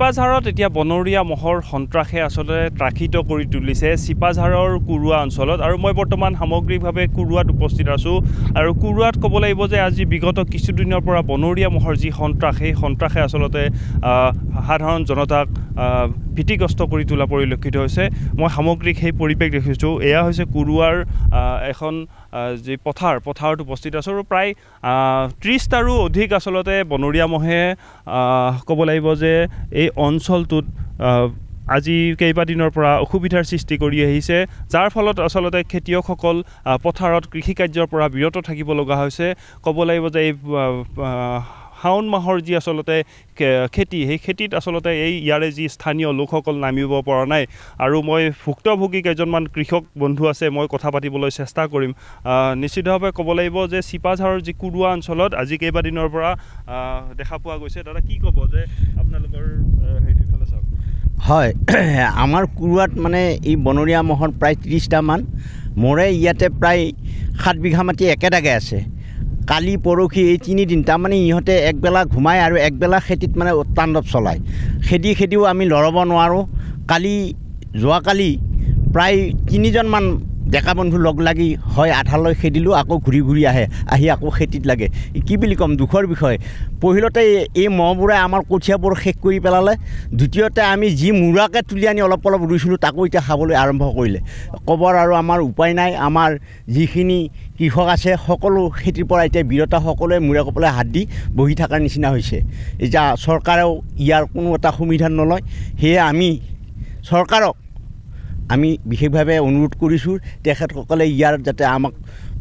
চিপাঝাৰত এতিয়া বনৰীয়া মহৰ সন্ত্ৰাসে আসলে ত্ৰাসিত কৰি তুলিছে চিপাঝাৰৰ কুৰুৱা অঞ্চলত আৰু মই বৰ্তমান সামগ্ৰিকভাৱে কুৰুৱাত উপস্থিত আছোঁ আৰু কুৰুৱাত ক'ব লাগিব যে আজি বিগত কিছুদিনৰ পৰা বনৰীয়া মহৰ যি সন্ত্ৰাস সেই সন্ত্ৰাসে আসলতে সাধাৰণ জনতাক ভীতিগ্ৰস্ত কৰি তোলা পৰিলক্ষিত হৈছে মই সামগ্ৰিক সেই পৰিৱেশ দেখিছোঁ এয়া হৈছে কুৰুৱাৰ এখন যি পথাৰত উপস্থিত আছোঁ আৰু প্ৰায় 30টাৰো অধিক আসলতে বনৰীয়া মহে ক'ব লাগিব যে এই অঞ্চলটোত আজি কেইবাদিনৰ পৰা অসুবিধাৰ সৃষ্টি কৰি আহিছে যাৰ ফলত আসলতে খেতিয়কসকল পথাৰত কৃষি কাৰ্যৰ পৰা বিৰত থাকিব লগা হৈছে ক'ব লাগিব যে এই শাওণ মাহৰ যি আসলতে খেতি সেই খেতিত আসলতে এই ইয়াৰে যি স্থানীয় লোকসকল নামিব পৰা নাই আৰু মই ভুক্তভোগী কেইজনমান কৃষক বন্ধু আছে মই কথা পাতিবলৈ চেষ্টা কৰিম নিশ্চিতভাৱে ক'ব লাগিব যে চিপাঝাৰৰ যি কুৰুৱা অঞ্চলত আজি কেইবাদিনৰ পৰা দেখা পোৱা গৈছে দাদা কি ক'ব যে আপোনালোকৰ সেইফালে চাওক হয় আমাৰ কুৰুৱাত মানে এই বনৰীয়া মহৰ প্ৰায় 30টামান মোৰে ইয়াতে প্ৰায় 7 বিঘা মাটি একেদাগে আছে কালি পৰখি এই 3 দিন তাৰমানে ইহঁতে একবেলা ঘুমায় আৰু একবেলা খেতিত মানে তাণ্ডৱ চলায় খেতিও আমি লৰাব নোৱাৰোঁ যোৱাকালি প্ৰায় 3জনমান ডেকা বন্ধু লগ লাগি হয় আঠালৈ খেদিলোঁ আকৌ ঘূৰি আহি আকৌ খেতিত লাগে কি বুলি ক'ম দুখৰ বিষয় পহিলতে এই মহবোৰে আমাৰ কঠীয়াবোৰ শেষ কৰি পেলালে দ্বিতীয়তে আমি যি মুৰাকে তুলি আনি অলপ ৰুইছিলোঁ তাকো এতিয়া খাবলৈ আৰম্ভ কৰিলে ক'বৰ আৰু আমাৰ উপায় নাই আমাৰ যিখিনি কৃষক আছে সকলো খেতিৰ পৰা এতিয়া বিৰত সকলোৱে মূৰে কপালে হাত দি বহি থকাৰ নিচিনা হৈছে এতিয়া চৰকাৰেও ইয়াৰ কোনো এটা সুবিধা নলয় সেয়ে আমি চৰকাৰক আমি বিশেষভাৱে অনুৰোধ কৰিছোঁ তেখেতসকলে ইয়াৰ যাতে আমাক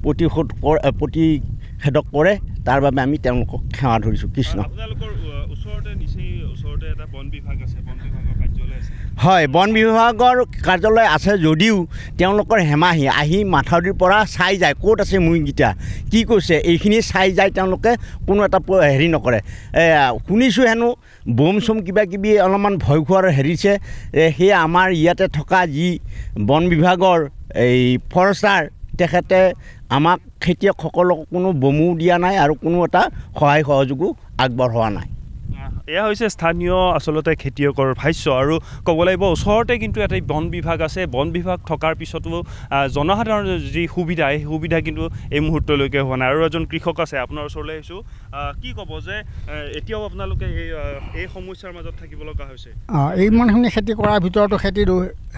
প্ৰতিষেধক কৰে তাৰ বাবে আমি তেওঁলোকক সেৱা ধৰিছোঁ কৃষ্ণ আপোনালোকৰ ওচৰতে এটা বন বিভাগ আছে বন বিভাগৰ কাৰ্যালয় আছে হয় বন বিভাগৰ কাৰ্যালয় আছে যদিও তেওঁলোকৰ হেমাহি আহি মাথাউৰিৰ পৰা চাই যায় ক'ত আছে মুৰ্গীকেইটা কি কৈছে এইখিনি চাই যায় তেওঁলোকে কোনো এটা হেৰি নকৰে শুনিছোঁ হেনো বোম চোম কিবাকিবি অলপমান ভয় খোৱাৰ হেৰিছে সেয়ে আমাৰ ইয়াতে থকা যি বন বিভাগৰ এই ফৰেষ্টাৰ তেখেতে আমাক খেতিয়কসকলক কোনো বমো দিয়া নাই আৰু কোনো এটা সহায় সহযোগো আগবঢ়োৱা নাই এয়া হৈছে স্থানীয় আসলতে খেতিয়কৰ ভাষ্য আৰু ক'ব লাগিব ওচৰতে কিন্তু এটা বন বিভাগ আছে বন বিভাগ থকাৰ পিছতো জনসাধাৰণৰ যি সুবিধা এই সুবিধা কিন্তু এই মুহূৰ্তলৈকে হোৱা নাই আৰু এজন কৃষক আছে আপোনাৰ ওচৰলৈ আহিছোঁ কি ক'ব যে এতিয়াও আপোনালোকে এই সমস্যাৰ মাজত থাকিব লগা হৈছে ইমানখিনি খেতি কৰাৰ ভিতৰতো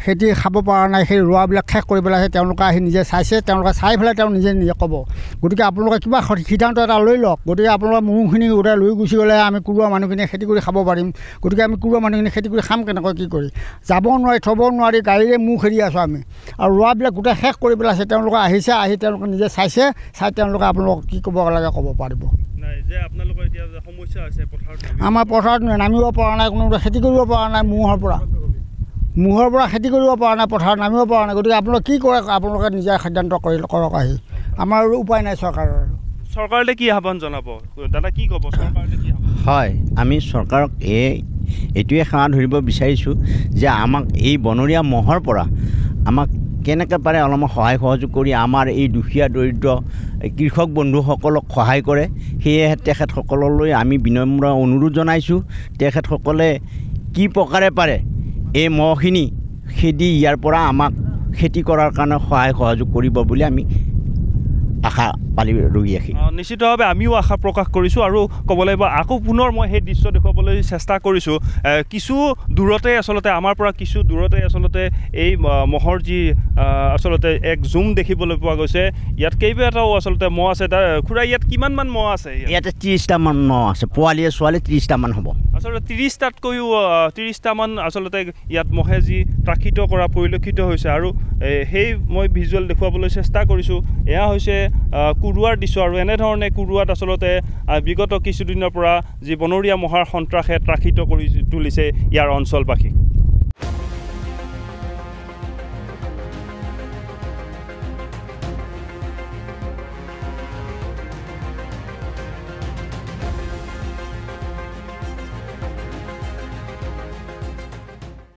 খেতি খাব পৰা নাই সেই ৰোৱাবিলাক শেষ কৰি পেলাইছে তেওঁলোকে আহি নিজে চাইছে তেওঁলোকে চাই পেলাই তেওঁ নিজে ক'ব গতিকে আপোনালোকে কিবা সিদ্ধান্ত এটা লৈ লওক গতিকে আপোনালোকে মূৰখিনি ওলাই লৈ গুচি গ'লে আমি কুৰুৱা মানুহখিনিয়ে খেতি কৰি খাব পাৰিম গতিকে আমি কুৰুৱা মানুহখিনি খেতি কৰি খাম কেনেকৈ কি কৰি যাব নোৱাৰি থ'ব নোৱাৰি গাড়ীৰে মূৰ খেদি আছোঁ আমি আৰু ৰোৱাবিলাক গোটেই শেষ কৰি পেলাইছে তেওঁলোকে আহিছে আহি তেওঁলোকে নিজে চাই তেওঁলোকে আপোনালোকক কি ক'ব লাগে ক'ব পাৰিব আমাৰ পথাৰত নামিব পৰা নাই কোনো খেতি কৰিব পৰা নাই মূহৰ পৰা খেতি কৰিব পৰা নাই পথাৰত নামিব পৰা নাই গতিকে আপোনালোকে কি কৰে আপোনালোকে নিজে সিদ্ধান্ত কৰক আহি আমাৰ উপায় নাই চৰকাৰলৈ কি আহ্বান জনাব দাদা কি ক'ব চৰকাৰলৈ কি হয় আমি চৰকাৰক এইটোৱে সেৱা ধৰিব বিচাৰিছোঁ যে আমাক এই বনৰীয়া মহৰ পৰা আমাক কেনেকৈ পাৰে অলপমান সহায় সহযোগ কৰি আমাৰ এই দুখীয়া দৰিদ্ৰ কৃষক বন্ধুসকলক সহায় কৰে সেয়েহে তেখেতসকললৈ আমি বিনম্ৰ অনুৰোধ জনাইছোঁ তেখেতসকলে কি প্ৰকাৰে পাৰে এই মহখিনি খেদি ইয়াৰ পৰা আমাক খেতি কৰাৰ কাৰণে সহায় সহযোগ কৰিব বুলি আমি আশা পালি ৰৈ আহি নিশ্চিতভাৱে আমিও আশা প্ৰকাশ কৰিছোঁ আৰু ক'ব লাগিব আকৌ পুনৰ মই সেই দৃশ্য দেখুৱাবলৈ চেষ্টা কৰিছোঁ কিছু দূৰতে আচলতে আমাৰ পৰা কিছু দূৰতে আচলতে এই মহৰ যি আচলতে এক জুম দেখিবলৈ পোৱা গৈছে ইয়াত কেইবাটাও আচলতে মহ আছে খুৰা ইয়াত কিমানমান মহ আছে ইয়াতে 30টামান মহ আছে পোৱালীয়ে ছোৱালী 30টামান হ'ব আচলতে 30টাতকৈও 30টামান আচলতে ইয়াত মহে যি ত্ৰাসিত কৰা পৰিলক্ষিত হৈছে আৰু সেই মই ভিজুৱেল দেখুৱাবলৈ চেষ্টা কৰিছোঁ এয়া হৈছে কুৰুৱাৰ দৃশ্য আৰু এনেধৰণে কুৰুৱাত আচলতে বিগত কিছুদিনৰ পৰা যি বনৰীয়া মহাৰ সন্ত্ৰাসে ত্ৰাসিত কৰি তুলিছে ইয়াৰ অঞ্চলবাসী